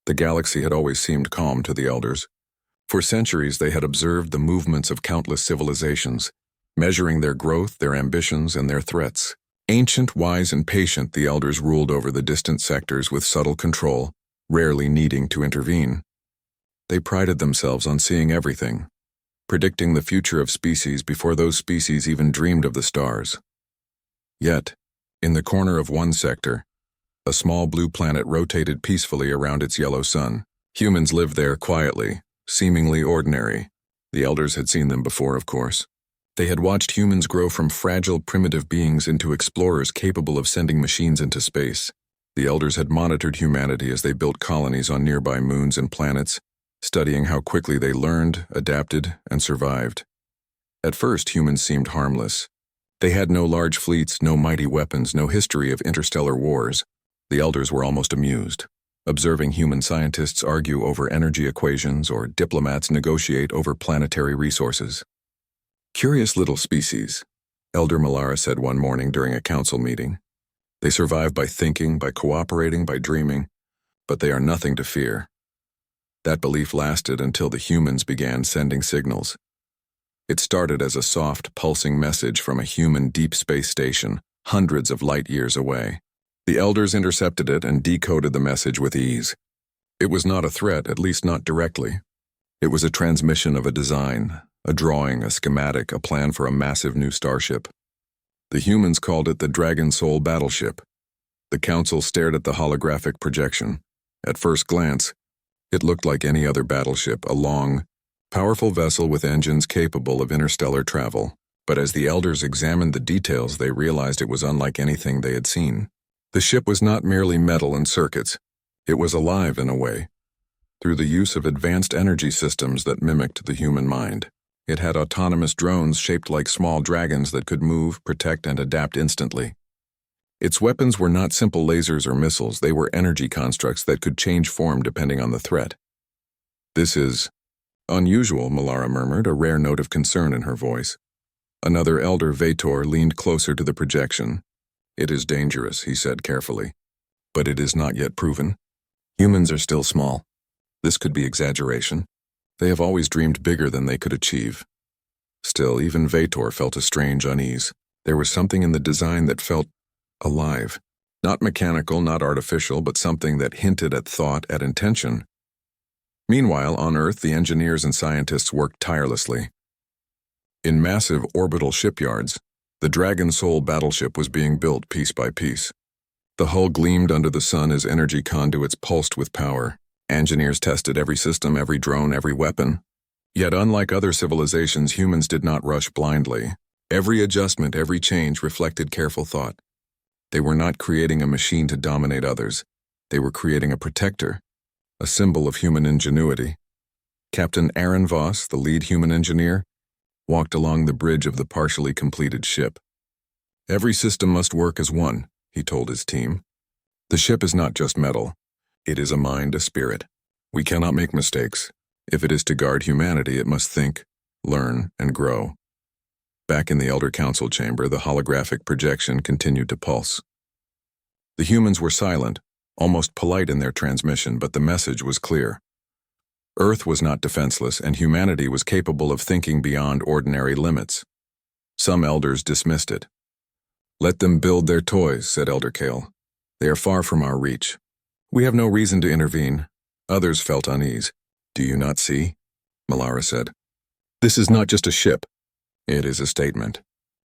The galaxy had always seemed calm to the elders. For centuries they had observed the movements of countless civilizations, measuring their growth, their ambitions, and their threats. Ancient, wise, and patient, the elders ruled over the distant sectors with subtle control, rarely needing to intervene. They prided themselves on seeing everything, predicting the future of species before those species even dreamed of the stars. Yet, in the corner of one sector, a small blue planet rotated peacefully around its yellow sun. Humans lived there quietly, seemingly ordinary. The elders had seen them before, of course. They had watched humans grow from fragile, primitive beings into explorers capable of sending machines into space. The elders had monitored humanity as they built colonies on nearby moons and planets, studying how quickly they learned, adapted, and survived. At first, humans seemed harmless. They had no large fleets, no mighty weapons, no history of interstellar wars. The elders were almost amused, observing human scientists argue over energy equations or diplomats negotiate over planetary resources. Curious little species, Elder Melara said one morning during a council meeting. They survive by thinking, by cooperating, by dreaming, but they are nothing to fear. That belief lasted until the humans began sending signals. It started as a soft, pulsing message from a human deep space station, hundreds of light years away. The elders intercepted it and decoded the message with ease. It was not a threat, at least not directly. It was a transmission of a design, a drawing, a schematic, a plan for a massive new starship. The humans called it the Dragon Soul Battleship. The council stared at the holographic projection. At first glance, it looked like any other battleship, a long, powerful vessel with engines capable of interstellar travel. But as the elders examined the details, they realized it was unlike anything they had seen. The ship was not merely metal and circuits. It was alive in a way, through the use of advanced energy systems that mimicked the human mind. It had autonomous drones shaped like small dragons that could move, protect, and adapt instantly. Its weapons were not simple lasers or missiles, they were energy constructs that could change form depending on the threat. "This is unusual," Melara murmured, a rare note of concern in her voice. Another elder, Vator, leaned closer to the projection. "It is dangerous," he said carefully, "but it is not yet proven. Humans are still small. This could be exaggeration. They have always dreamed bigger than they could achieve." Still, even Vator felt a strange unease. There was something in the design that felt alive. Not mechanical, not artificial, but something that hinted at thought, at intention. Meanwhile, on Earth, the engineers and scientists worked tirelessly. In massive orbital shipyards, the Dragon Soul battleship was being built piece by piece. The hull gleamed under the sun as energy conduits pulsed with power. Engineers tested every system, every drone, every weapon. Yet unlike other civilizations, humans did not rush blindly. Every adjustment, every change reflected careful thought. They were not creating a machine to dominate others. They were creating a protector, a symbol of human ingenuity. Captain Aaron Voss, the lead human engineer, walked along the bridge of the partially completed ship. "Every system must work as one," he told his team. "The ship is not just metal. It is a mind, a spirit. We cannot make mistakes. If it is to guard humanity, it must think, learn, and grow." Back in the Elder Council chamber, the holographic projection continued to pulse. The humans were silent, almost polite in their transmission, but the message was clear. Earth was not defenseless, and humanity was capable of thinking beyond ordinary limits. Some elders dismissed it. "Let them build their toys," said Elder Kale. "They are far from our reach. We have no reason to intervene." Others felt unease. "Do you not see?" Melara said. "This is not just a ship. It is a statement.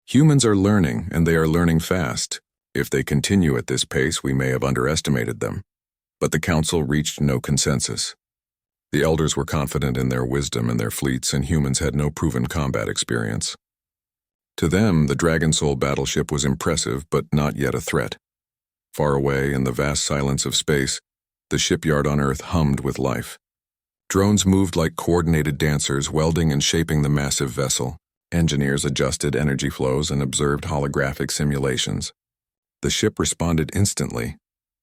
Humans are learning, and they are learning fast. If they continue at this pace, we may have underestimated them." But the council reached no consensus. The elders were confident in their wisdom and their fleets, and humans had no proven combat experience. To them, the Dragon Soul battleship was impressive, but not yet a threat. Far away, in the vast silence of space, the shipyard on Earth hummed with life. Drones moved like coordinated dancers, welding and shaping the massive vessel. Engineers adjusted energy flows and observed holographic simulations. The ship responded instantly,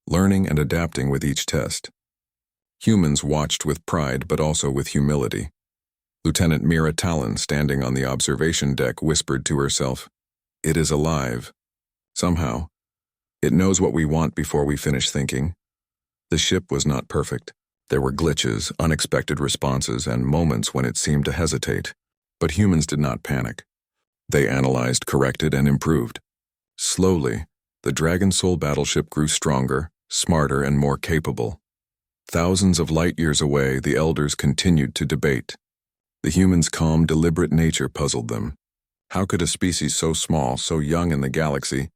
learning and adapting with each test. Humans watched with pride, but also with humility. Lieutenant Mira Talon, standing on the observation deck, whispered to herself, "It is alive. Somehow. It knows what we want before we finish thinking." The ship was not perfect. There were glitches, unexpected responses, and moments when it seemed to hesitate. But humans did not panic. They analyzed, corrected, and improved. Slowly, the Dragon Soul battleship grew stronger, smarter, and more capable. Thousands of light-years away, the Elders continued to debate. The humans' calm, deliberate nature puzzled them. How could a species so small, so young in the galaxy,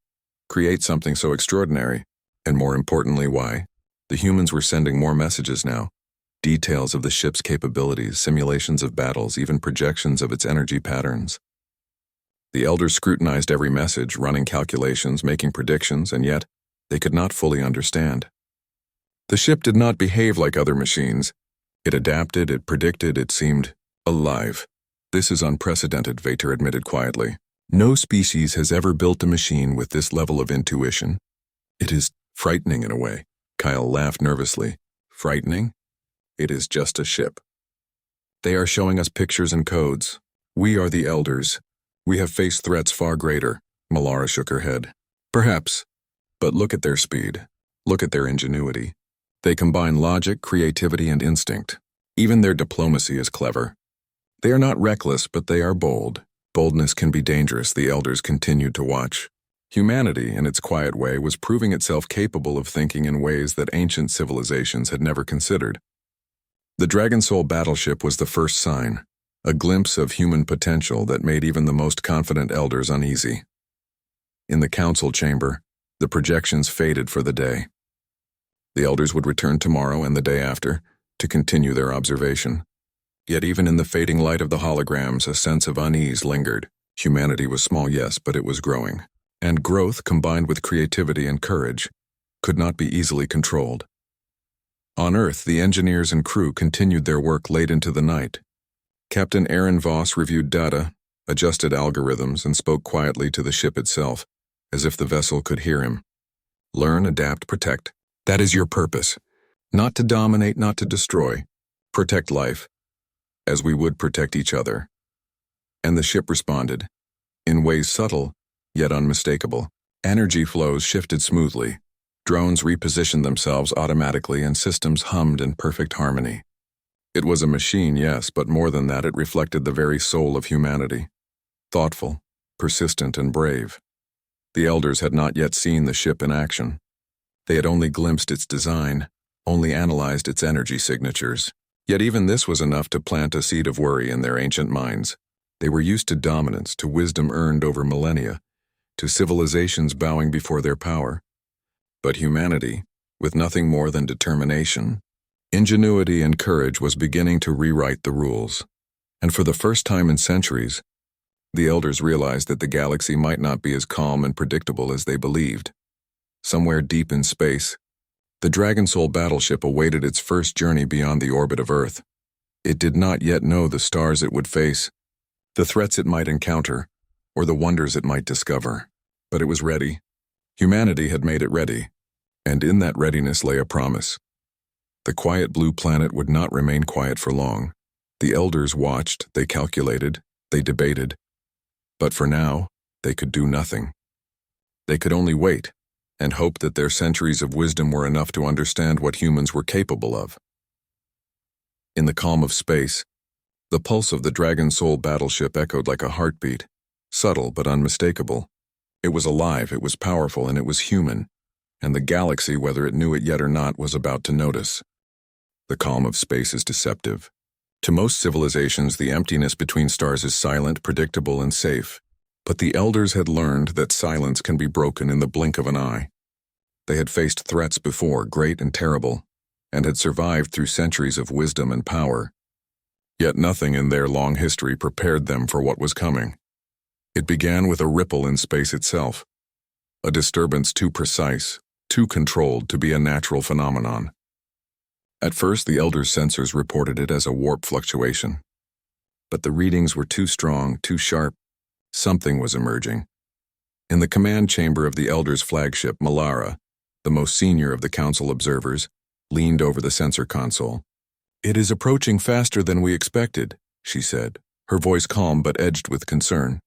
create something so extraordinary? And more importantly, why? The humans were sending more messages now. Details of the ship's capabilities, simulations of battles, even projections of its energy patterns. The Elders scrutinized every message, running calculations, making predictions, and yet they could not fully understand. The ship did not behave like other machines. It adapted, it predicted, it seemed alive. This is unprecedented, Vator admitted quietly. No species has ever built a machine with this level of intuition. It is frightening in a way. Kyle laughed nervously. Frightening? It is just a ship. They are showing us pictures and codes. We are the Elders. We have faced threats far greater. Malara shook her head. Perhaps. But look at their speed. Look at their ingenuity. They combine logic, creativity, and instinct. Even their diplomacy is clever. They are not reckless, but they are bold. Boldness can be dangerous, the Elders continued to watch. Humanity, in its quiet way, was proving itself capable of thinking in ways that ancient civilizations had never considered. The Dragon Soul battleship was the first sign, a glimpse of human potential that made even the most confident Elders uneasy. In the council chamber, the projections faded for the day. The Elders would return tomorrow and the day after to continue their observation. Yet even in the fading light of the holograms, a sense of unease lingered. Humanity was small, yes, but it was growing. And growth, combined with creativity and courage, could not be easily controlled. On Earth, the engineers and crew continued their work late into the night. Captain Aaron Voss reviewed data, adjusted algorithms, and spoke quietly to the ship itself, as if the vessel could hear him. Learn, adapt, protect. That is your purpose. Not to dominate, not to destroy. Protect life, as we would protect each other. And the ship responded, in ways subtle, yet unmistakable. Energy flows shifted smoothly. Drones repositioned themselves automatically and systems hummed in perfect harmony. It was a machine, yes, but more than that, it reflected the very soul of humanity. Thoughtful, persistent, and brave. The Elders had not yet seen the ship in action. They had only glimpsed its design, only analyzed its energy signatures. Yet even this was enough to plant a seed of worry in their ancient minds. They were used to dominance, to wisdom earned over millennia, to civilizations bowing before their power. But humanity, with nothing more than determination, ingenuity, and courage, was beginning to rewrite the rules. And for the first time in centuries, the Elders realized that the galaxy might not be as calm and predictable as they believed. Somewhere deep in space, the Dragon Soul battleship awaited its first journey beyond the orbit of Earth. It did not yet know the stars it would face, the threats it might encounter, or the wonders it might discover. But it was ready. Humanity had made it ready, and in that readiness lay a promise. The quiet blue planet would not remain quiet for long. The Elders watched, they calculated, they debated. But for now, they could do nothing. They could only wait, and hope that their centuries of wisdom were enough to understand what humans were capable of. In the calm of space, the pulse of the Dragon Soul battleship echoed like a heartbeat, subtle but unmistakable. It was alive, it was powerful, and it was human, and the galaxy, whether it knew it yet or not, was about to notice. The calm of space is deceptive. To most civilizations, the emptiness between stars is silent, predictable, and safe. But the Elders had learned that silence can be broken in the blink of an eye. They had faced threats before, great and terrible, and had survived through centuries of wisdom and power. Yet nothing in their long history prepared them for what was coming. It began with a ripple in space itself, a disturbance too precise, too controlled to be a natural phenomenon. At first, the Elders' sensors reported it as a warp fluctuation. But the readings were too strong, too sharp. Something was emerging. In the command chamber of the Elders' flagship, Malara, the most senior of the Council observers, leaned over the sensor console. "It is approaching faster than we expected," she said, her voice calm but edged with concern.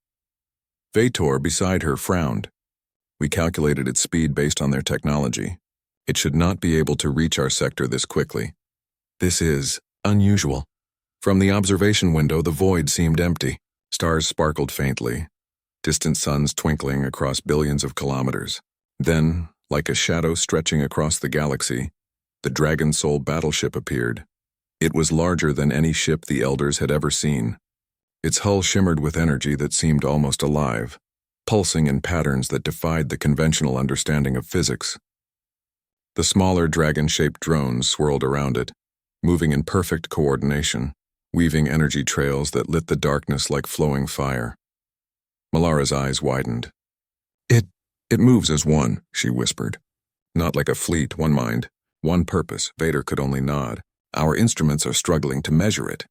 Vator, beside her, frowned. "We calculated its speed based on their technology. It should not be able to reach our sector this quickly." This is unusual. From the observation window, the void seemed empty. Stars sparkled faintly, distant suns twinkling across billions of kilometers. Then, like a shadow stretching across the galaxy, the Dragon Soul battleship appeared. It was larger than any ship the Elders had ever seen. Its hull shimmered with energy that seemed almost alive, pulsing in patterns that defied the conventional understanding of physics. The smaller dragon-shaped drones swirled around it, moving in perfect coordination, weaving energy trails that lit the darkness like flowing fire. Malara's eyes widened. It moves as one, she whispered. Not like a fleet, one mind, one purpose. Vader could only nod. Our instruments are struggling to measure it.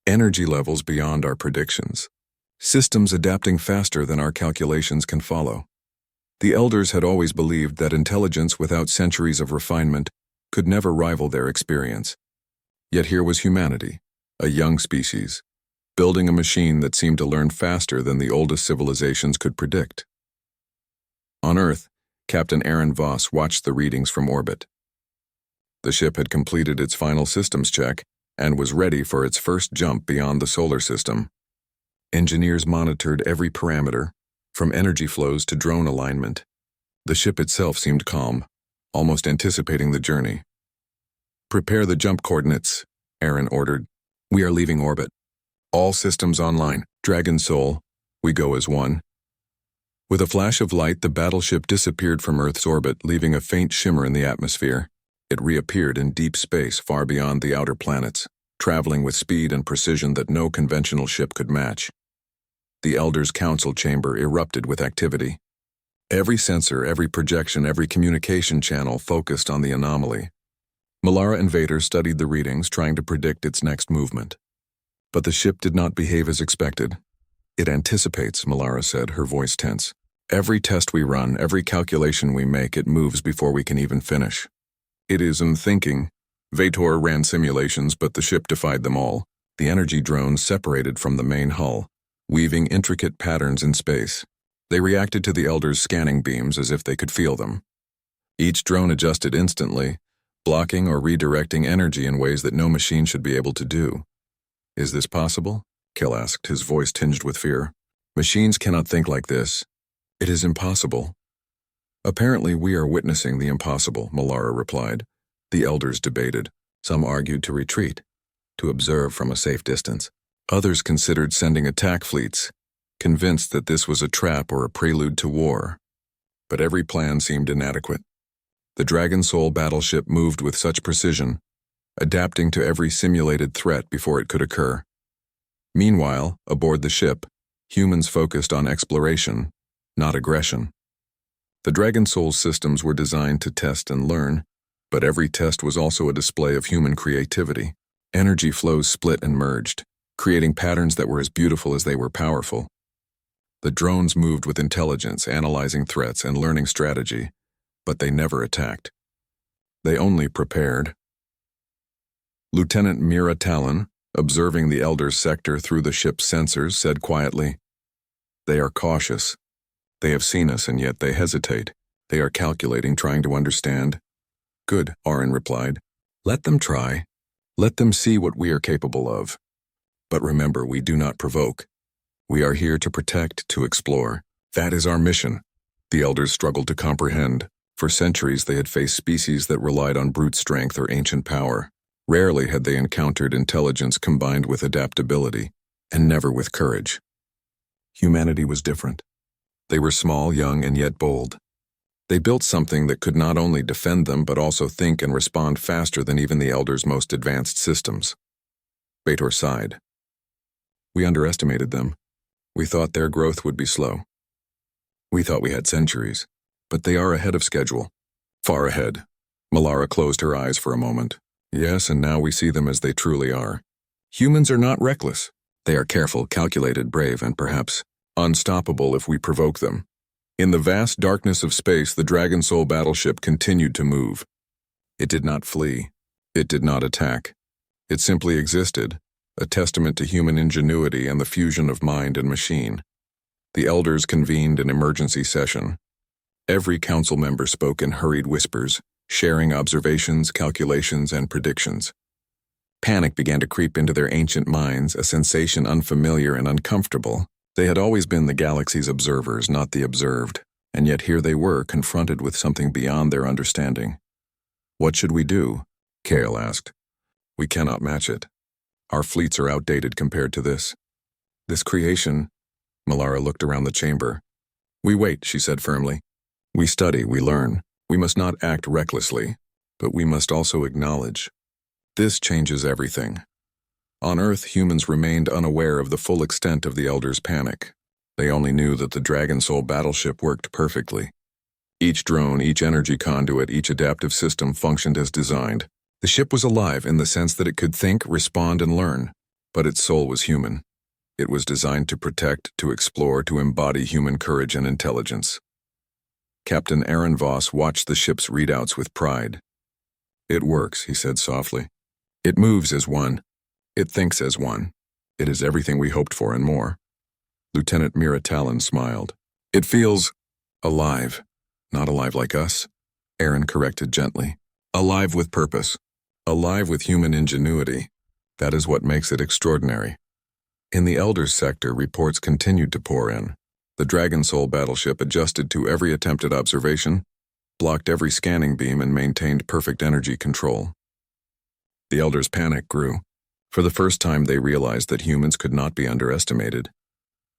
Energy levels beyond our predictions. Systems adapting faster than our calculations can follow. The Elders had always believed that intelligence without centuries of refinement could never rival their experience. Yet here was humanity, a young species, building a machine that seemed to learn faster than the oldest civilizations could predict. On Earth, Captain Aaron Voss watched the readings from orbit. The ship had completed its final systems check and was ready for its first jump beyond the solar system. Engineers monitored every parameter, from energy flows to drone alignment. The ship itself seemed calm, almost anticipating the journey. "Prepare the jump coordinates," Aaron ordered. "We are leaving orbit. All systems online. Dragon Soul, we go as one." With a flash of light, the battleship disappeared from Earth's orbit, leaving a faint shimmer in the atmosphere. It reappeared in deep space far beyond the outer planets, traveling with speed and precision that no conventional ship could match. The Elders' council chamber erupted with activity. Every sensor, every projection, every communication channel focused on the anomaly. Malara and Vader studied the readings, trying to predict its next movement. But the ship did not behave as expected. "It anticipates," Malara said, her voice tense. "Every test we run, every calculation we make, it moves before we can even finish. It is unthinking." Vator ran simulations, but the ship defied them all. The energy drones separated from the main hull, weaving intricate patterns in space. They reacted to the Elders' scanning beams as if they could feel them. Each drone adjusted instantly, blocking or redirecting energy in ways that no machine should be able to do. "Is this possible?" Kel asked, his voice tinged with fear. "Machines cannot think like this. It is impossible." "Apparently we are witnessing the impossible," Malara replied. The Elders debated. Some argued to retreat, to observe from a safe distance. Others considered sending attack fleets, convinced that this was a trap or a prelude to war. But every plan seemed inadequate. The Dragon Soul battleship moved with such precision, adapting to every simulated threat before it could occur. Meanwhile, aboard the ship, humans focused on exploration, not aggression. The Dragon Soul's systems were designed to test and learn, but every test was also a display of human creativity. Energy flows split and merged, creating patterns that were as beautiful as they were powerful. The drones moved with intelligence, analyzing threats and learning strategy, but they never attacked. They only prepared. Lieutenant Mira Talon, observing the Elders' sector through the ship's sensors, said quietly, "They are cautious. They have seen us, and yet they hesitate. They are calculating, trying to understand." "Good," Aaron replied. "Let them try. Let them see what we are capable of. But remember, we do not provoke. We are here to protect, to explore. That is our mission." The Elders struggled to comprehend. For centuries they had faced species that relied on brute strength or ancient power. Rarely had they encountered intelligence combined with adaptability, and never with courage. Humanity was different. They were small, young, and yet bold. They built something that could not only defend them but also think and respond faster than even the Elders' most advanced systems. Vator sighed. "We underestimated them. We thought their growth would be slow. We thought we had centuries, but they are ahead of schedule. Far ahead." Malara closed her eyes for a moment. "Yes, and now we see them as they truly are. Humans are not reckless. They are careful, calculated, brave, and perhaps unstoppable if we provoke them." In the vast darkness of space, the Dragon Soul battleship continued to move. It did not flee. It did not attack. It simply existed, a testament to human ingenuity and the fusion of mind and machine. The Elders convened an emergency session. Every council member spoke in hurried whispers, sharing observations, calculations, and predictions. Panic began to creep into their ancient minds, a sensation unfamiliar and uncomfortable. They had always been the galaxy's observers, not the observed, and yet here they were, confronted with something beyond their understanding. "What should we do?" Kale asked. "We cannot match it. Our fleets are outdated compared to this. This creation..." Malara looked around the chamber. "We wait," she said firmly. "We study, we learn. We must not act recklessly, but we must also acknowledge. This changes everything." On Earth, humans remained unaware of the full extent of the Elders' panic. They only knew that the Dragon Soul battleship worked perfectly. Each drone, each energy conduit, each adaptive system functioned as designed. The ship was alive in the sense that it could think, respond, and learn, but its soul was human. It was designed to protect, to explore, to embody human courage and intelligence. Captain Aaron Voss watched the ship's readouts with pride. "It works," he said softly. "It moves as one. It thinks as one. It is everything we hoped for and more." Lieutenant Mira Talon smiled. "It feels alive. Not alive like us," Aaron corrected gently. "Alive with purpose. Alive with human ingenuity. That is what makes it extraordinary." In the Elders sector, reports continued to pour in. The Dragon Soul battleship adjusted to every attempted observation, blocked every scanning beam, and maintained perfect energy control. The Elders' panic grew. For the first time, they realized that humans could not be underestimated.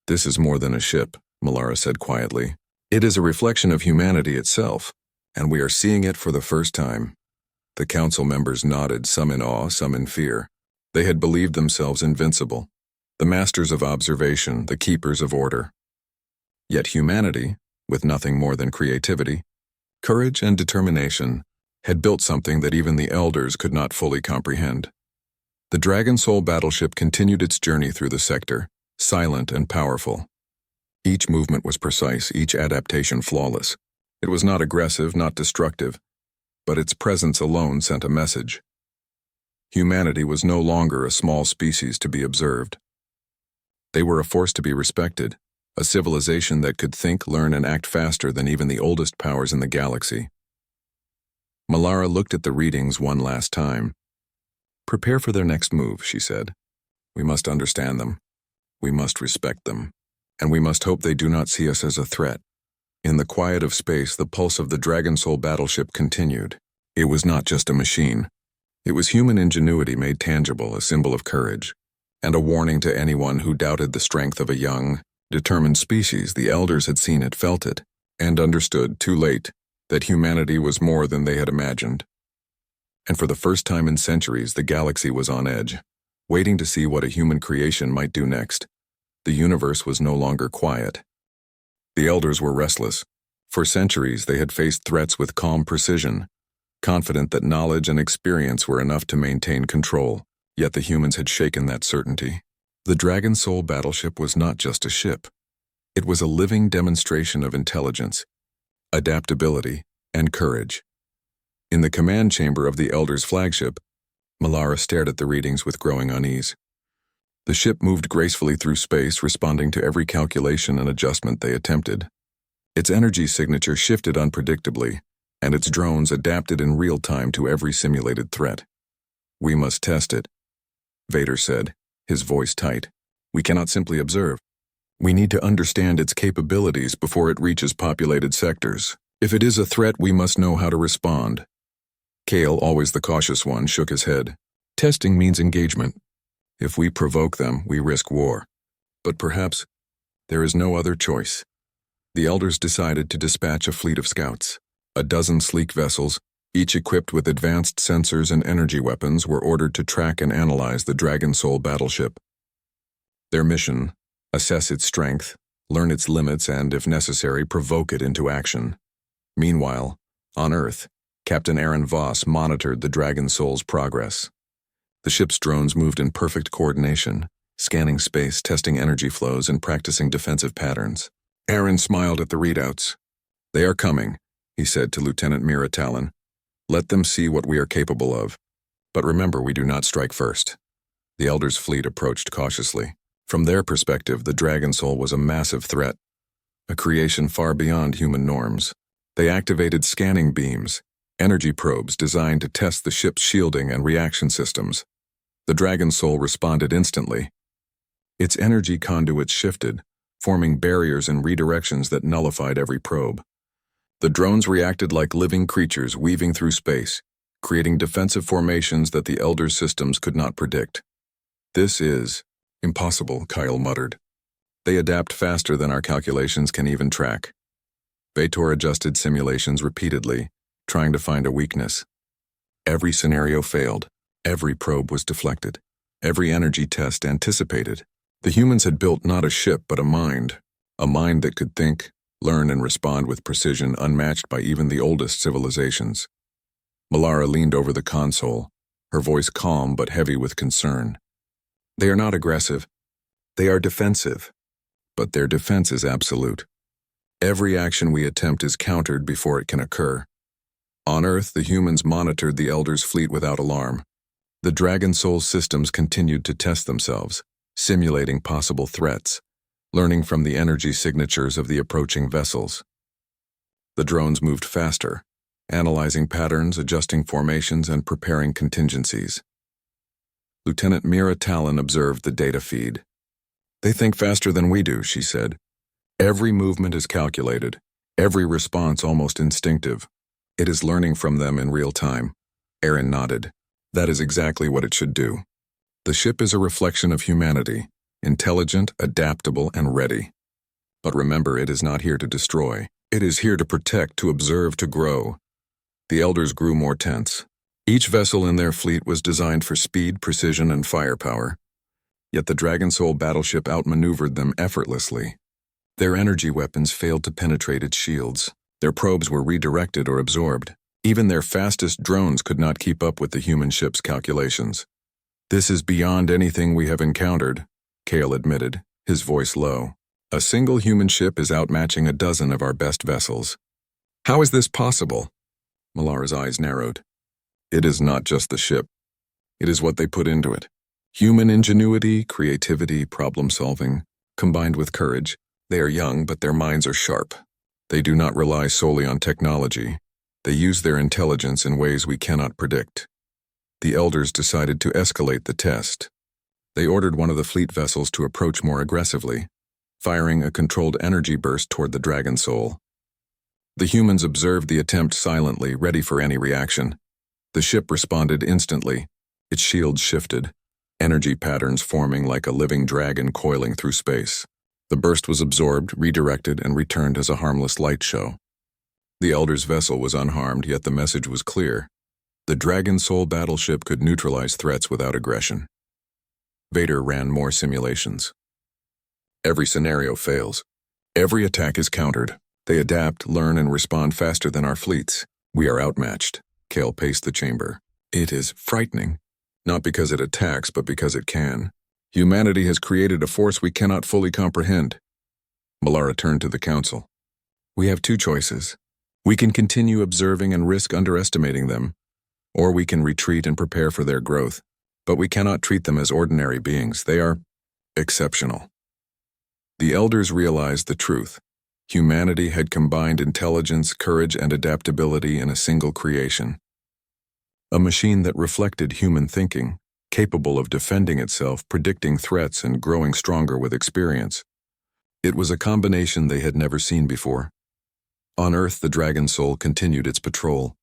"This is more than a ship," Malara said quietly. "It is a reflection of humanity itself, and we are seeing it for the first time." The council members nodded, some in awe, some in fear. They had believed themselves invincible, the masters of observation, the keepers of order. Yet humanity, with nothing more than creativity, courage, and determination, had built something that even the Elders could not fully comprehend. The Dragon Soul battleship continued its journey through the sector, silent and powerful. Each movement was precise, each adaptation flawless. It was not aggressive, not destructive, but its presence alone sent a message. Humanity was no longer a small species to be observed. They were a force to be respected, a civilization that could think, learn, and act faster than even the oldest powers in the galaxy. Malara looked at the readings one last time. "Prepare for their next move," she said. "We must understand them. We must respect them. And we must hope they do not see us as a threat." In the quiet of space, the pulse of the Dragon Soul battleship continued. It was not just a machine. It was human ingenuity made tangible, a symbol of courage, and a warning to anyone who doubted the strength of a young, determined species. The Elders had seen it, felt it, and understood, too late, that humanity was more than they had imagined. And for the first time in centuries, the galaxy was on edge, waiting to see what a human creation might do next. The universe was no longer quiet. The Elders were restless. For centuries, they had faced threats with calm precision, confident that knowledge and experience were enough to maintain control, yet the humans had shaken that certainty. The Dragon Soul battleship was not just a ship. It was a living demonstration of intelligence, adaptability, and courage. In the command chamber of the Elders' flagship, Malara stared at the readings with growing unease. The ship moved gracefully through space, responding to every calculation and adjustment they attempted. Its energy signature shifted unpredictably, and its drones adapted in real time to every simulated threat. "We must test it," Vader said, his voice tight. "We cannot simply observe. We need to understand its capabilities before it reaches populated sectors. If it is a threat, we must know how to respond." Kale, always the cautious one, shook his head. "Testing means engagement. If we provoke them, we risk war. But perhaps there is no other choice." The Elders decided to dispatch a fleet of scouts. A dozen sleek vessels, each equipped with advanced sensors and energy weapons, were ordered to track and analyze the Dragon Soul battleship. Their mission: assess its strength, learn its limits, and, if necessary, provoke it into action. Meanwhile, on Earth, Captain Aaron Voss monitored the Dragon Soul's progress. The ship's drones moved in perfect coordination, scanning space, testing energy flows, and practicing defensive patterns. Aaron smiled at the readouts. "They are coming," he said to Lieutenant Mira Talon. "Let them see what we are capable of. But remember, we do not strike first." The Elders' fleet approached cautiously. From their perspective, the Dragon Soul was a massive threat, a creation far beyond human norms. They activated scanning beams, energy probes designed to test the ship's shielding and reaction systems. The dragon soul responded instantly. Its energy conduits shifted, forming barriers and redirections that nullified every probe. The drones reacted like living creatures weaving through space, creating defensive formations that the Elder's systems could not predict. "This is impossible," Kyle muttered. "They adapt faster than our calculations can even track." Vator adjusted simulations repeatedly, trying to find a weakness. Every scenario failed. Every probe was deflected. Every energy test anticipated. The humans had built not a ship but a mind that could think, learn, and respond with precision unmatched by even the oldest civilizations. Melara leaned over the console, her voice calm but heavy with concern. "They are not aggressive. They are defensive. But their defense is absolute. Every action we attempt is countered before it can occur." On Earth, the humans monitored the Elder's fleet without alarm. The Dragon Soul's systems continued to test themselves, simulating possible threats, learning from the energy signatures of the approaching vessels. The drones moved faster, analyzing patterns, adjusting formations, and preparing contingencies. Lieutenant Mira Talon observed the data feed. "They think faster than we do," she said. "Every movement is calculated, every response almost instinctive. It is learning from them in real time." Aaron nodded. "That is exactly what it should do. The ship is a reflection of humanity, intelligent, adaptable, and ready. But remember, it is not here to destroy. It is here to protect, to observe, to grow." The Elders grew more tense. Each vessel in their fleet was designed for speed, precision, and firepower. Yet the Dragon Soul battleship outmaneuvered them effortlessly. Their energy weapons failed to penetrate its shields. Their probes were redirected or absorbed. Even their fastest drones could not keep up with the human ship's calculations. "This is beyond anything we have encountered," Kale admitted, his voice low. "A single human ship is outmatching a dozen of our best vessels." "How is this possible?" Melara's eyes narrowed. "It is not just the ship. It is what they put into it. Human ingenuity, creativity, problem-solving, combined with courage. They are young, but their minds are sharp. They do not rely solely on technology. They use their intelligence in ways we cannot predict." The Elders decided to escalate the test. They ordered one of the fleet vessels to approach more aggressively, firing a controlled energy burst toward the Dragon Soul. The humans observed the attempt silently, ready for any reaction. The ship responded instantly. Its shields shifted, energy patterns forming like a living dragon coiling through space. The burst was absorbed, redirected, and returned as a harmless light show. The Elder's vessel was unharmed, yet the message was clear. The Dragon Soul battleship could neutralize threats without aggression. Vader ran more simulations. "Every scenario fails. Every attack is countered. They adapt, learn, and respond faster than our fleets. We are outmatched." Kale paced the chamber. "It is frightening. Not because it attacks, but because it can. Humanity has created a force we cannot fully comprehend." Melara turned to the Council. "We have two choices. We can continue observing and risk underestimating them, or we can retreat and prepare for their growth. But we cannot treat them as ordinary beings. They are exceptional." The Elders realized the truth. Humanity had combined intelligence, courage, and adaptability in a single creation. A machine that reflected human thinking, capable of defending itself, predicting threats, and growing stronger with experience. It was a combination they had never seen before. On Earth, the Dragon Soul continued its patrol.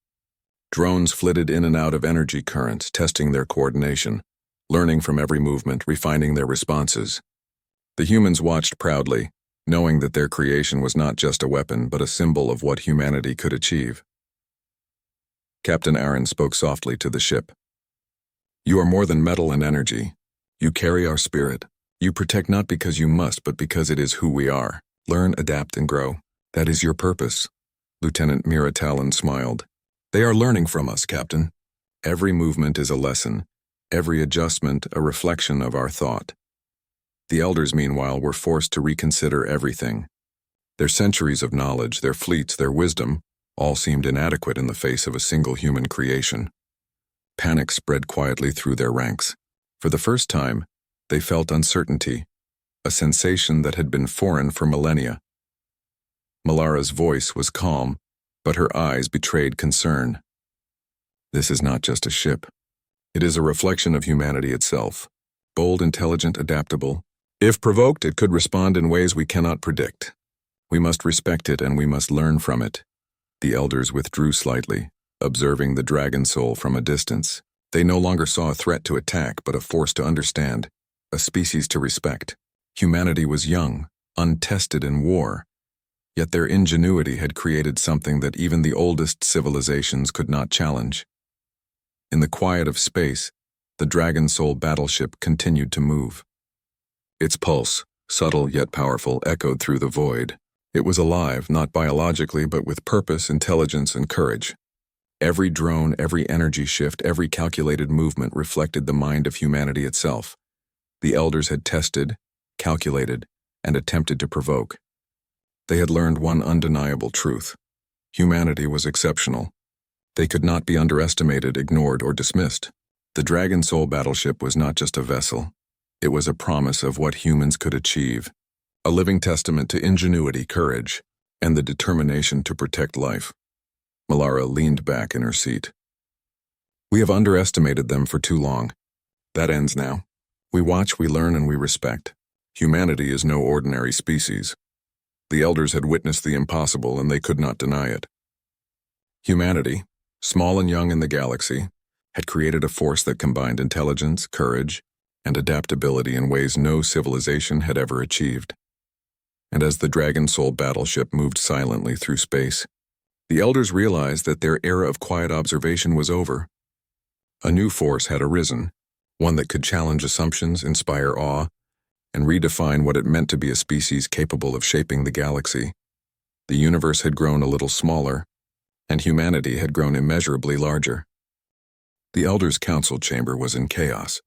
Drones flitted in and out of energy currents, testing their coordination, learning from every movement, refining their responses. The humans watched proudly, knowing that their creation was not just a weapon, but a symbol of what humanity could achieve. Captain Aaron spoke softly to the ship. "You are more than metal and energy. You carry our spirit. You protect not because you must, but because it is who we are. Learn, adapt, and grow. That is your purpose." Lieutenant Mira Talon smiled. "They are learning from us, Captain. Every movement is a lesson, every adjustment a reflection of our thought." The Elders, meanwhile, were forced to reconsider everything. Their centuries of knowledge, their fleets, their wisdom, all seemed inadequate in the face of a single human creation. Panic spread quietly through their ranks. For the first time, they felt uncertainty, a sensation that had been foreign for millennia. Melara's voice was calm, but her eyes betrayed concern. "This is not just a ship. It is a reflection of humanity itself. Bold, intelligent, adaptable. If provoked, it could respond in ways we cannot predict. We must respect it and we must learn from it. The elders withdrew slightly, observing the dragon soul from a distance. They no longer saw a threat to attack, but a force to understand, a species to respect. Humanity was young, untested in war, yet their ingenuity had created something that even the oldest civilizations could not challenge. In the quiet of space, the Dragon Soul battleship continued to move. Its pulse, subtle yet powerful, echoed through the void. It was alive, not biologically, but with purpose, intelligence, and courage. Every drone, every energy shift, every calculated movement reflected the mind of humanity itself. The elders had tested, calculated, and attempted to provoke. They had learned one undeniable truth. Humanity was exceptional. They could not be underestimated, ignored, or dismissed. The Dragon Soul battleship was not just a vessel. It was a promise of what humans could achieve, a living testament to ingenuity, courage, and the determination to protect life. Melara leaned back in her seat. We have underestimated them for too long. That ends now. We watch, we learn, and we respect. Humanity is no ordinary species. The elders had witnessed the impossible, and they could not deny it. Humanity, small and young in the galaxy, had created a force that combined intelligence, courage, and adaptability in ways no civilization had ever achieved. And as the Dragon Soul battleship moved silently through space, the elders realized that their era of quiet observation was over. A new force had arisen, one that could challenge assumptions, inspire awe, and redefine what it meant to be a species capable of shaping the galaxy. The universe had grown a little smaller, and humanity had grown immeasurably larger. The elders' council chamber was in chaos.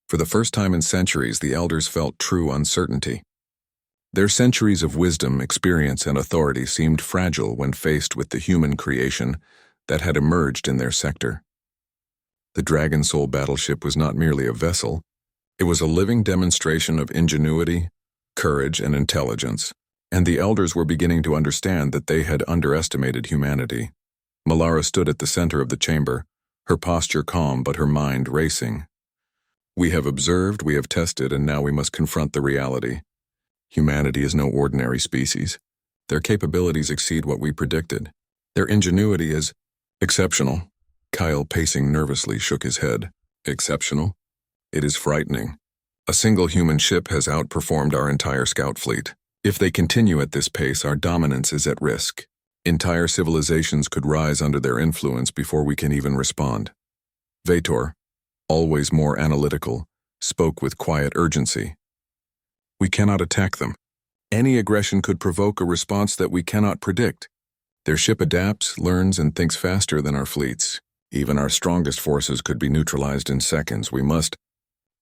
For the first time in centuries, the elders felt true uncertainty. Their centuries of wisdom, experience, and authority seemed fragile when faced with the human creation that had emerged in their sector. The Dragon Soul battleship was not merely a vessel. It was a living demonstration of ingenuity, courage, and intelligence, and the elders were beginning to understand that they had underestimated humanity. Melara stood at the center of the chamber, her posture calm but her mind racing. We have observed, we have tested, and now we must confront the reality. Humanity is no ordinary species. Their capabilities exceed what we predicted. Their ingenuity is exceptional. Kyle, pacing nervously, shook his head. Exceptional? It is frightening. A single human ship has outperformed our entire scout fleet. If they continue at this pace, our dominance is at risk. Entire civilizations could rise under their influence before we can even respond. Vator, always more analytical, spoke with quiet urgency. We cannot attack them. Any aggression could provoke a response that we cannot predict. Their ship adapts, learns, and thinks faster than our fleets. Even our strongest forces could be neutralized in seconds. We must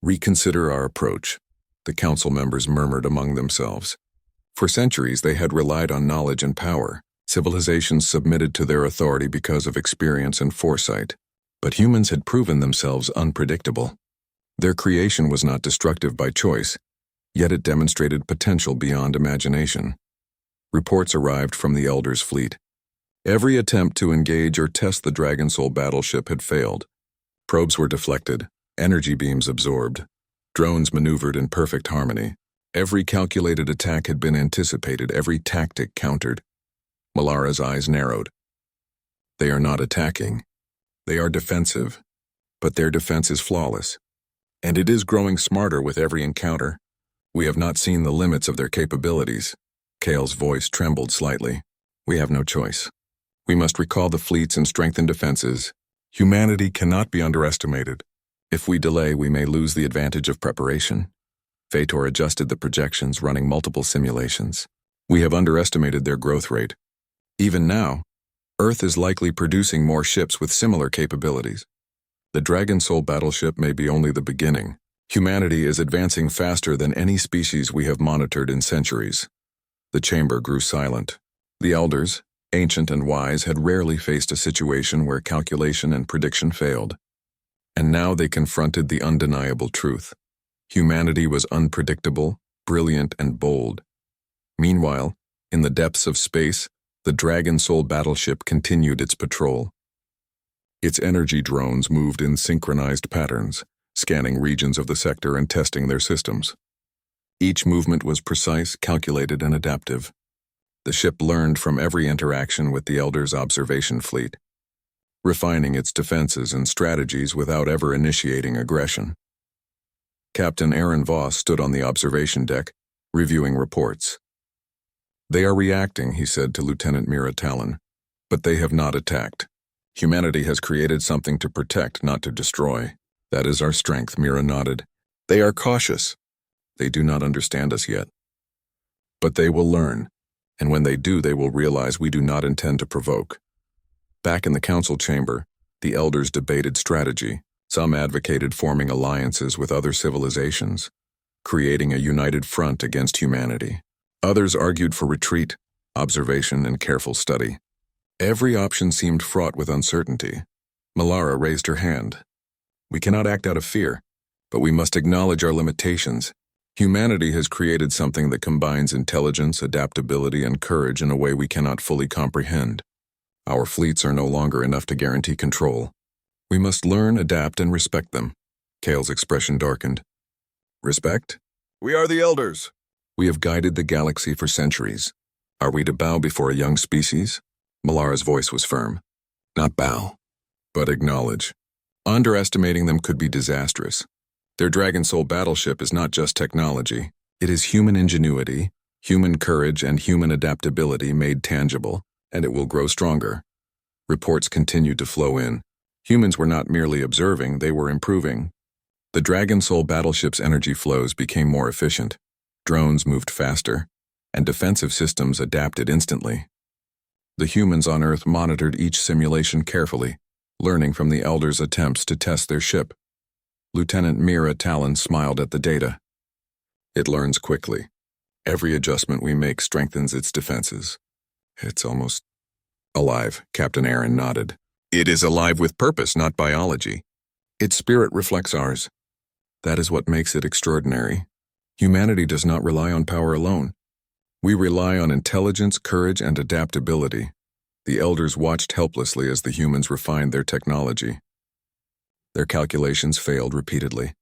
reconsider our approach, the council members murmured among themselves. For centuries, they had relied on knowledge and power. Civilizations submitted to their authority because of experience and foresight. But humans had proven themselves unpredictable. Their creation was not destructive by choice, yet it demonstrated potential beyond imagination. Reports arrived from the Elders' fleet. Every attempt to engage or test the Dragon Soul battleship had failed. Probes were deflected, energy beams absorbed, drones maneuvered in perfect harmony. Every calculated attack had been anticipated, every tactic countered. Melara's eyes narrowed. They are not attacking. They are defensive, but their defense is flawless. And it is growing smarter with every encounter. We have not seen the limits of their capabilities. Kale's voice trembled slightly. We have no choice. We must recall the fleets and strengthen defenses. Humanity cannot be underestimated. If we delay, we may lose the advantage of preparation. Vator adjusted the projections, running multiple simulations. We have underestimated their growth rate. Even now, Earth is likely producing more ships with similar capabilities. The Dragon Soul battleship may be only the beginning. Humanity is advancing faster than any species we have monitored in centuries. The chamber grew silent. The elders, ancient and wise, had rarely faced a situation where calculation and prediction failed. And now they confronted the undeniable truth. Humanity was unpredictable, brilliant, and bold. Meanwhile, in the depths of space, the Dragon Soul battleship continued its patrol. Its energy drones moved in synchronized patterns, scanning regions of the sector and testing their systems. Each movement was precise, calculated, and adaptive. The ship learned from every interaction with the Elders' observation fleet, refining its defenses and strategies without ever initiating aggression. Captain Aaron Voss stood on the observation deck, reviewing reports. "They are reacting," he said to Lieutenant Mira Talon, "but they have not attacked. Humanity has created something to protect, not to destroy. That is our strength," Mira nodded. "They are cautious. They do not understand us yet. But they will learn, and when they do, they will realize we do not intend to provoke." Back in the council chamber, the Elders debated strategy. Some advocated forming alliances with other civilizations, creating a united front against humanity. Others argued for retreat, observation, and careful study. Every option seemed fraught with uncertainty. Melara raised her hand. "We cannot act out of fear, but we must acknowledge our limitations. Humanity has created something that combines intelligence, adaptability, and courage in a way we cannot fully comprehend. Our fleets are no longer enough to guarantee control. We must learn, adapt, and respect them." Kale's expression darkened. "Respect? We are the Elders. We have guided the galaxy for centuries. Are we to bow before a young species?" Melara's voice was firm. "Not bow, but acknowledge. Underestimating them could be disastrous. Their Dragon Soul battleship is not just technology. It is human ingenuity, human courage, and human adaptability made tangible, and it will grow stronger." Reports continued to flow in. Humans were not merely observing, they were improving. The Dragon Soul battleship's energy flows became more efficient. Drones moved faster, and defensive systems adapted instantly. The humans on Earth monitored each simulation carefully, learning from the Elders' attempts to test their ship. Lieutenant Mira Talon smiled at the data. "It learns quickly. Every adjustment we make strengthens its defenses. It's almost alive," Captain Aaron nodded. "It is alive with purpose, not biology. Its spirit reflects ours. That is what makes it extraordinary. Humanity does not rely on power alone. We rely on intelligence, courage, and adaptability." The Elders watched helplessly as the humans refined their technology. Their calculations failed repeatedly.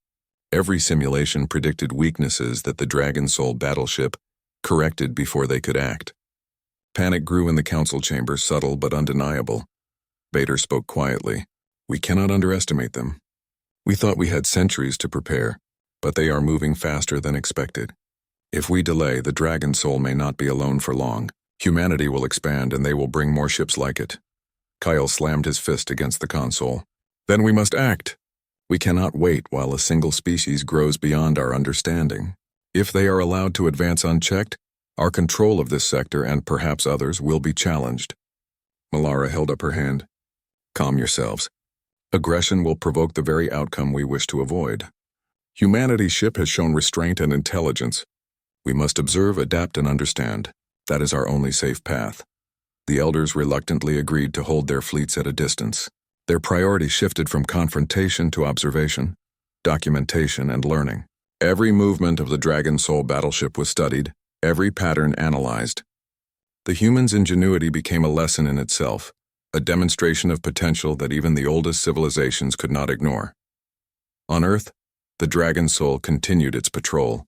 Every simulation predicted weaknesses that the Dragon Soul battleship corrected before they could act. Panic grew in the council chamber, subtle but undeniable. Bader spoke quietly. "We cannot underestimate them. We thought we had centuries to prepare, but they are moving faster than expected. If we delay, the Dragon Soul may not be alone for long. Humanity will expand and they will bring more ships like it." Kyle slammed his fist against the console. "Then we must act. We cannot wait while a single species grows beyond our understanding. If they are allowed to advance unchecked, our control of this sector and perhaps others will be challenged." Melara held up her hand. "Calm yourselves. Aggression will provoke the very outcome we wish to avoid. Humanity's ship has shown restraint and intelligence. We must observe, adapt, and understand. That is our only safe path." The Elders reluctantly agreed to hold their fleets at a distance. Their priority shifted from confrontation to observation, documentation, and learning. Every movement of the Dragon Soul battleship was studied, every pattern analyzed. The humans' ingenuity became a lesson in itself, a demonstration of potential that even the oldest civilizations could not ignore. On Earth, the Dragon Soul continued its patrol.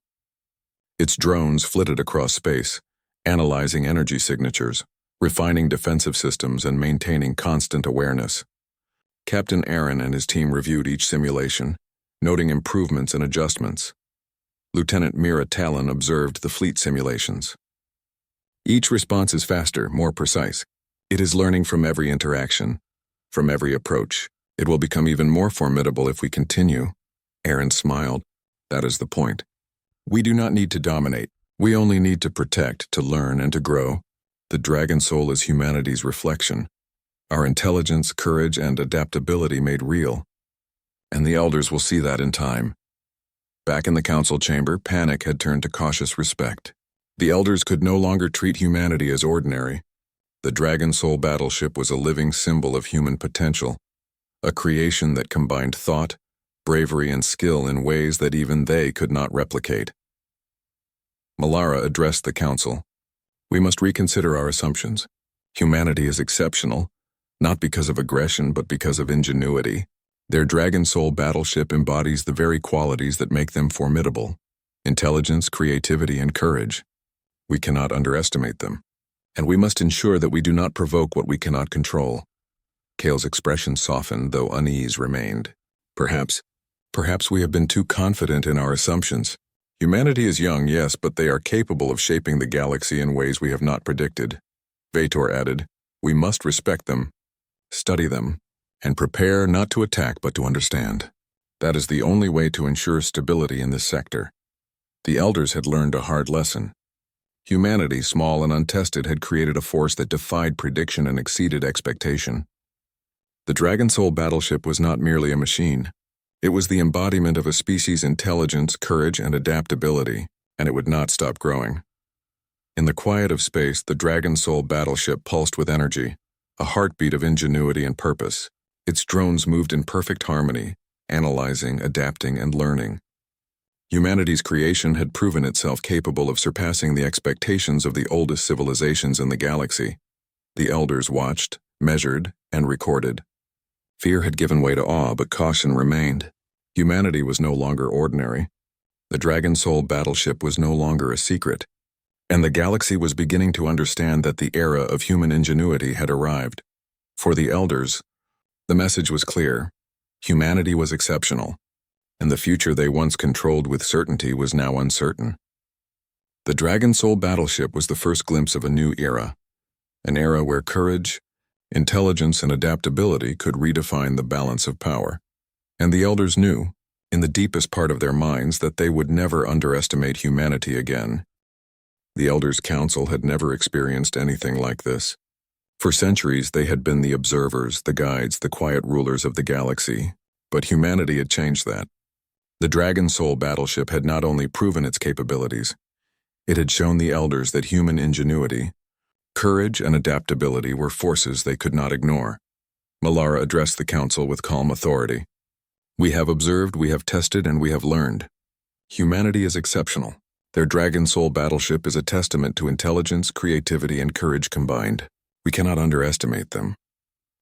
Its drones flitted across space, analyzing energy signatures, refining defensive systems, and maintaining constant awareness. Captain Aaron and his team reviewed each simulation, noting improvements and adjustments. Lieutenant Mira Talon observed the fleet simulations. Each response is faster, more precise. It is learning from every interaction, from every approach. It will become even more formidable if we continue. Aaron smiled. That is the point. We do not need to dominate. We only need to protect, to learn, and to grow. The Dragon Soul is humanity's reflection. Our intelligence, courage, and adaptability made real. And the Elders will see that in time. Back in the council chamber, panic had turned to cautious respect. The Elders could no longer treat humanity as ordinary. The Dragon Soul battleship was a living symbol of human potential, a creation that combined thought, bravery, and skill in ways that even they could not replicate. Melara addressed the council. "We must reconsider our assumptions. Humanity is exceptional, not because of aggression but because of ingenuity. Their Dragon Soul battleship embodies the very qualities that make them formidable: intelligence, creativity, and courage. We cannot underestimate them, and we must ensure that we do not provoke what we cannot control. Kale's expression softened, though unease remained. Perhaps we have been too confident in our assumptions. Humanity is young, yes, but they are capable of shaping the galaxy in ways we have not predicted. Vator added, we must respect them, study them, and prepare not to attack but to understand. That is the only way to ensure stability in this sector. The Elders had learned a hard lesson. Humanity, small and untested, had created a force that defied prediction and exceeded expectation. The Dragon Soul battleship was not merely a machine. It was the embodiment of a species' intelligence, courage, and adaptability, and it would not stop growing. In the quiet of space, the Dragon Soul battleship pulsed with energy, a heartbeat of ingenuity and purpose. Its drones moved in perfect harmony, analyzing, adapting, and learning. Humanity's creation had proven itself capable of surpassing the expectations of the oldest civilizations in the galaxy. The Elders watched, measured, and recorded. Fear had given way to awe, but caution remained. Humanity was no longer ordinary. The Dragon Soul battleship was no longer a secret, and the galaxy was beginning to understand that the era of human ingenuity had arrived. For the Elders, the message was clear. Humanity was exceptional, and the future they once controlled with certainty was now uncertain. The Dragon Soul battleship was the first glimpse of a new era, an era where courage, intelligence, and adaptability could redefine the balance of power. And the Elders knew, in the deepest part of their minds, that they would never underestimate humanity again. The Elders' Council had never experienced anything like this. For centuries, they had been the observers, the guides, the quiet rulers of the galaxy, but humanity had changed that. The Dragon Soul battleship had not only proven its capabilities, it had shown the Elders that human ingenuity, courage, and adaptability were forces they could not ignore. Melara addressed the Council with calm authority. We have observed, we have tested, and we have learned. Humanity is exceptional. Their Dragon Soul battleship is a testament to intelligence, creativity, and courage combined. We cannot underestimate them.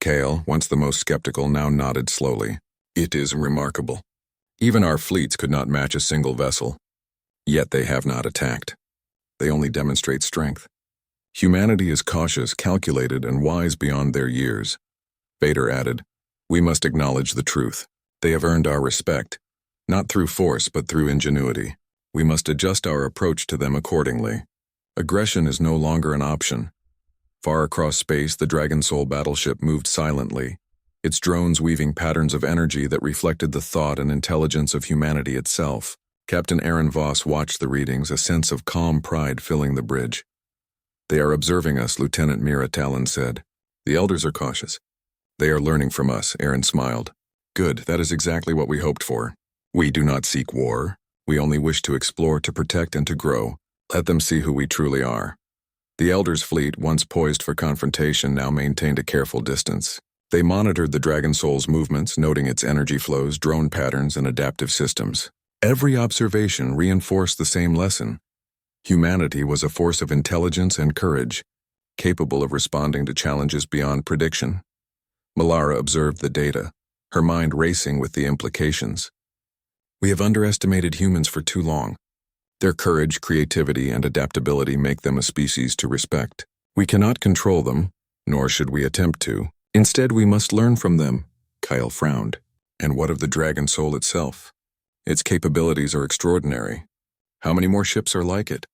Kale, once the most skeptical, now nodded slowly. It is remarkable. Even our fleets could not match a single vessel. Yet they have not attacked. They only demonstrate strength. Humanity is cautious, calculated, and wise beyond their years. Vader added, we must acknowledge the truth. They have earned our respect, not through force but through ingenuity. We must adjust our approach to them accordingly. Aggression is no longer an option. Far across space, the Dragon Soul battleship moved silently, its drones weaving patterns of energy that reflected the thought and intelligence of humanity itself. Captain Aaron Voss watched the readings, a sense of calm pride filling the bridge. They are observing us, Lieutenant Mira Talon said. The Elders are cautious. They are learning from us, Aaron smiled. Good, that is exactly what we hoped for. We do not seek war. We only wish to explore, to protect, and to grow. Let them see who we truly are. The Elders' fleet, once poised for confrontation, now maintained a careful distance. They monitored the Dragon Soul's movements, noting its energy flows, drone patterns, and adaptive systems. Every observation reinforced the same lesson. Humanity was a force of intelligence and courage, capable of responding to challenges beyond prediction. Melara observed the data, her mind racing with the implications. We have underestimated humans for too long. Their courage, creativity, and adaptability make them a species to respect. We cannot control them, nor should we attempt to. Instead, we must learn from them. Kyle frowned. And what of the Dragon Soul itself? Its capabilities are extraordinary. How many more ships are like it?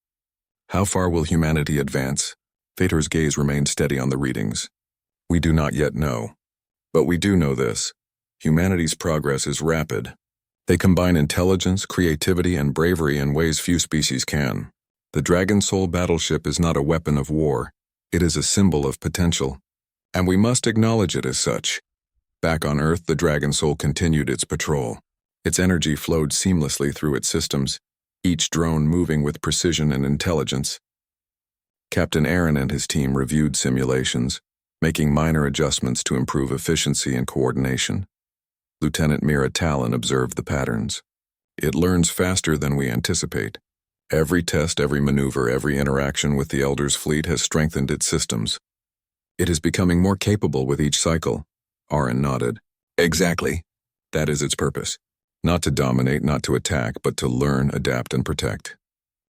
How far will humanity advance? Vader's gaze remained steady on the readings. We do not yet know. But we do know this. Humanity's progress is rapid. They combine intelligence, creativity, and bravery in ways few species can. The Dragon Soul battleship is not a weapon of war. It is a symbol of potential. And we must acknowledge it as such. Back on Earth, the Dragon Soul continued its patrol. Its energy flowed seamlessly through its systems, each drone moving with precision and intelligence. Captain Aaron and his team reviewed simulations, making minor adjustments to improve efficiency and coordination. Lieutenant Mira Talon observed the patterns. It learns faster than we anticipate. Every test, every maneuver, every interaction with the Elders' fleet has strengthened its systems. It is becoming more capable with each cycle. Aaron nodded. Exactly. That is its purpose. Not to dominate, not to attack, but to learn, adapt, and protect.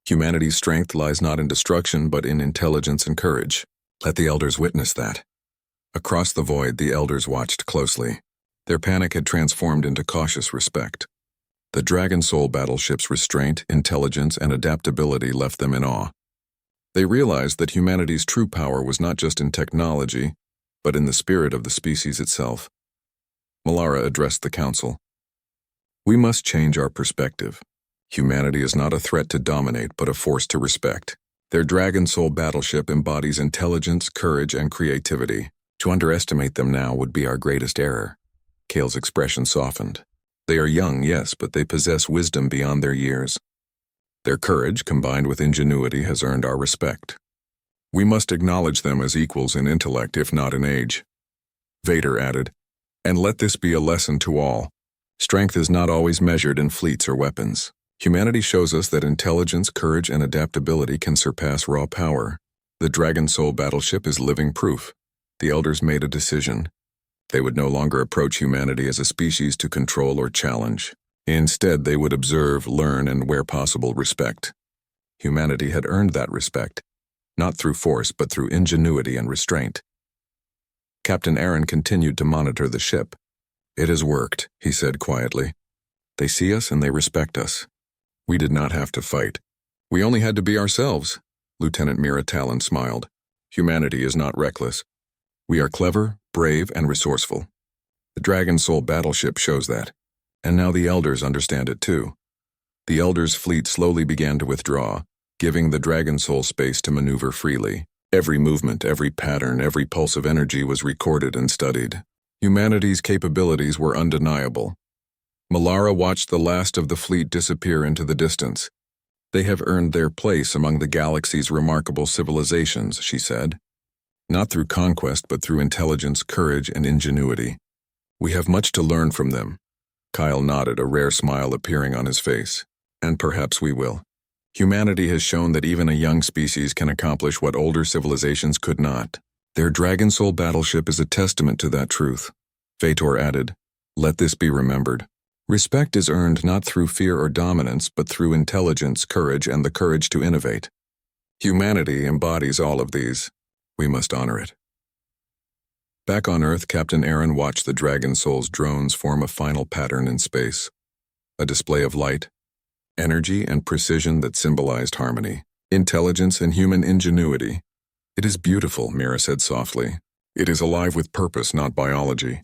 Humanity's strength lies not in destruction, but in intelligence and courage. Let the elders witness that. Across the void, the elders watched closely. Their panic had transformed into cautious respect. The Dragon Soul battleship's restraint, intelligence, and adaptability left them in awe. They realized that humanity's true power was not just in technology, but in the spirit of the species itself. Melara addressed the council. We must change our perspective. Humanity is not a threat to dominate, but a force to respect. Their Dragon Soul battleship embodies intelligence, courage, and creativity. To underestimate them now would be our greatest error. Kale's expression softened. They are young, yes, but they possess wisdom beyond their years. Their courage, combined with ingenuity, has earned our respect. We must acknowledge them as equals in intellect, if not in age. Vader added, and let this be a lesson to all. Strength is not always measured in fleets or weapons. Humanity shows us that intelligence, courage, and adaptability can surpass raw power. The Dragon Soul battleship is living proof. The elders made a decision. They would no longer approach humanity as a species to control or challenge. Instead, they would observe, learn, and where possible, respect. Humanity had earned that respect, not through force, but through ingenuity and restraint. Captain Aaron continued to monitor the ship. It has worked, he said quietly. They see us and they respect us. We did not have to fight. We only had to be ourselves. Lieutenant Mira Talon smiled. Humanity is not reckless. We are clever, brave, and resourceful. The Dragon Soul battleship shows that. And now the Elders understand it too. The Elders' fleet slowly began to withdraw, giving the Dragon Soul space to maneuver freely. Every movement, every pattern, every pulse of energy was recorded and studied. Humanity's capabilities were undeniable. Melara watched the last of the fleet disappear into the distance. They have earned their place among the galaxy's remarkable civilizations, she said. Not through conquest, but through intelligence, courage, and ingenuity. We have much to learn from them. Kyle nodded, a rare smile appearing on his face. And perhaps we will. Humanity has shown that even a young species can accomplish what older civilizations could not. Their Dragon Soul battleship is a testament to that truth. Vator added, let this be remembered. Respect is earned not through fear or dominance, but through intelligence, courage, and the courage to innovate. Humanity embodies all of these. We must honor it. Back on Earth, Captain Aaron watched the Dragon Soul's drones form a final pattern in space. A display of light, energy, and precision that symbolized harmony, intelligence, and human ingenuity. It is beautiful, Mira said softly. It is alive with purpose, not biology.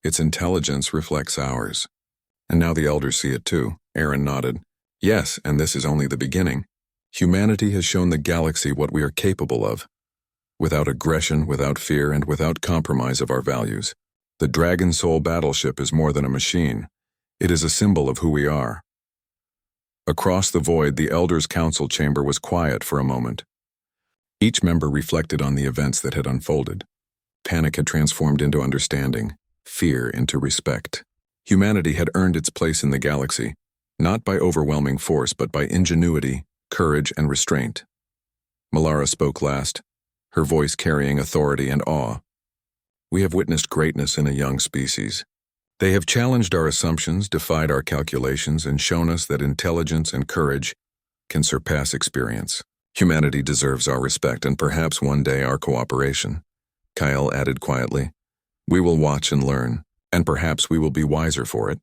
Its intelligence reflects ours. And now the Elders see it too. Aaron nodded. Yes, and this is only the beginning. Humanity has shown the galaxy what we are capable of. Without aggression, without fear, and without compromise of our values. The Dragon Soul battleship is more than a machine. It is a symbol of who we are. Across the void, the Elders' council chamber was quiet for a moment. Each member reflected on the events that had unfolded. Panic had transformed into understanding, fear into respect. Humanity had earned its place in the galaxy, not by overwhelming force, but by ingenuity, courage, and restraint. Melara spoke last, her voice carrying authority and awe. We have witnessed greatness in a young species. They have challenged our assumptions, defied our calculations, and shown us that intelligence and courage can surpass experience. Humanity deserves our respect and perhaps one day our cooperation. Kyle added quietly. We will watch and learn, and perhaps we will be wiser for it.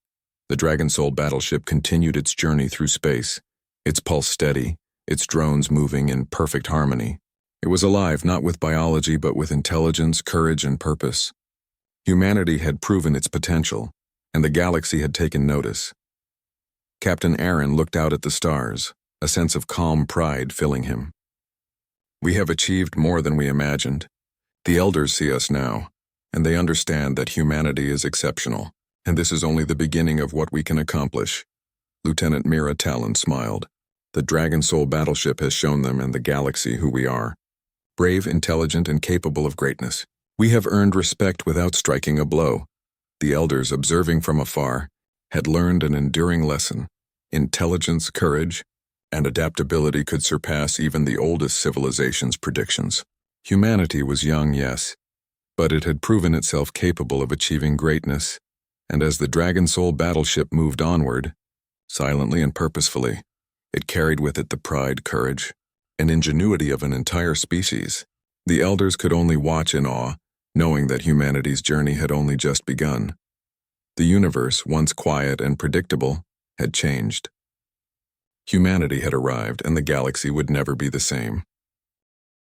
The Dragon Soul battleship continued its journey through space, its pulse steady, its drones moving in perfect harmony. It was alive not with biology but with intelligence, courage, and purpose. Humanity had proven its potential, and the galaxy had taken notice. Captain Aaron looked out at the stars, a sense of calm pride filling him. We have achieved more than we imagined. The Elders see us now, and they understand that humanity is exceptional, and this is only the beginning of what we can accomplish. Lieutenant Mira Talon smiled. The Dragon Soul battleship has shown them and the galaxy who we are. Brave, intelligent, and capable of greatness. We have earned respect without striking a blow. The Elders, observing from afar, had learned an enduring lesson. Intelligence, courage, and adaptability could surpass even the oldest civilization's predictions. Humanity was young, yes, But it had proven itself capable of achieving greatness, and as the Dragon Soul battleship moved onward, silently and purposefully, it carried with it the pride, courage, and ingenuity of an entire species. The elders could only watch in awe, knowing that humanity's journey had only just begun. The universe, once quiet and predictable, had changed. Humanity had arrived, and the galaxy would never be the same.